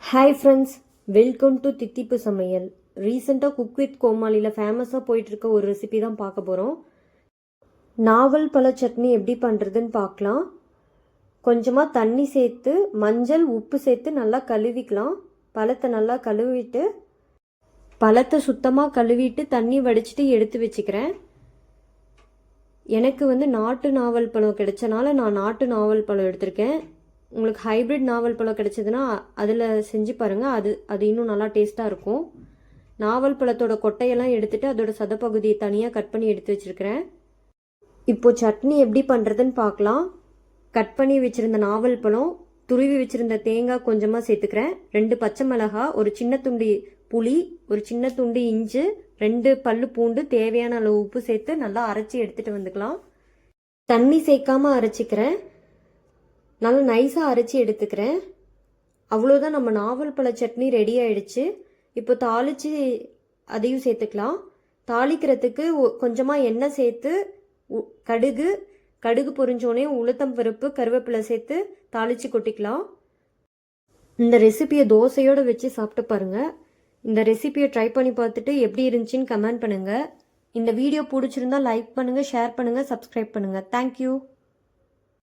Hi friends, welcome to தித்திப்பு சமையல். ரீசெண்டாக cook with கோமாளியில் ஃபேமஸாக போயிட்டுருக்க ஒரு ரெசிபி தான் பார்க்க போகிறோம். நாவல் பழ சட்னி எப்படி பண்ணுறதுன்னு பார்க்கலாம். கொஞ்சமாக தண்ணி சேர்த்து மஞ்சள் உப்பு சேர்த்து நல்லா கழுவிக்கலாம். பழத்தை நல்லா கழுவிட்டு பழத்தை சுத்தமாக கழுவிட்டு தண்ணி வடிச்சிட்டு எடுத்து வச்சுக்கிறேன். எனக்கு நாட்டு நாவல் பழம் கிடைச்சனால நான் நாட்டு நாவல் பழம் எடுத்திருக்கேன். உங்களுக்கு ஹைப்ரிட் நாவல் பழம் கிடைச்சதுன்னா அதில் செஞ்சு பாருங்கள். அது இன்னும் நல்லா டேஸ்ட்டாக இருக்கும். நாவல் பழத்தோட கொட்டையெல்லாம் எடுத்துகிட்டு அதோட சதப்பகுதியை தனியாக கட் பண்ணி எடுத்து வச்சுருக்கிறேன். இப்போது சட்னி எப்படி பண்ணுறதுன்னு பார்க்கலாம். கட் பண்ணி வச்சுருந்த நாவல் பழம், துருவி வச்சுருந்த தேங்காய் கொஞ்சமாக சேர்த்துக்கிறேன். 2 பச்சை மிளகாய், ஒரு சின்ன துண்டு புளி, ஒரு சின்ன துண்டு இஞ்சி, 2 பல்லு பூண்டு, தேவையான அளவு உப்பு சேர்த்து நல்லா அரைச்சி எடுத்துகிட்டு வந்துக்கலாம். தண்ணி சேர்க்காமல் அரைச்சிக்கிறேன். நல்லா நைஸாக அரைச்சி எடுத்துக்கிறேன். அவ்வளோதான், நம்ம நாவல் பழ சட்னி ரெடி ஆயிடுச்சு. இப்போ தாளித்து அதையும் சேர்த்துக்கலாம். தாளிக்கிறதுக்கு கொஞ்சமாக எண்ணெய் சேர்த்து கடுகு பொரிஞ்சோடனே உளுத்தம் பருப்பு, கருவேப்பிலை சேர்த்து தாளித்து கொட்டிக்கலாம். இந்த ரெசிபியை தோசையோடு வச்சு சாப்பிட்டு பாருங்கள். இந்த ரெசிபியை ட்ரை பண்ணி பார்த்துட்டு எப்படி இருந்துச்சுன்னு கமெண்ட் பண்ணுங்கள். இந்த வீடியோ பிடிச்சிருந்தா லைக் பண்ணுங்கள், ஷேர் பண்ணுங்கள், சப்ஸ்கிரைப் பண்ணுங்கள். தேங்க்யூ.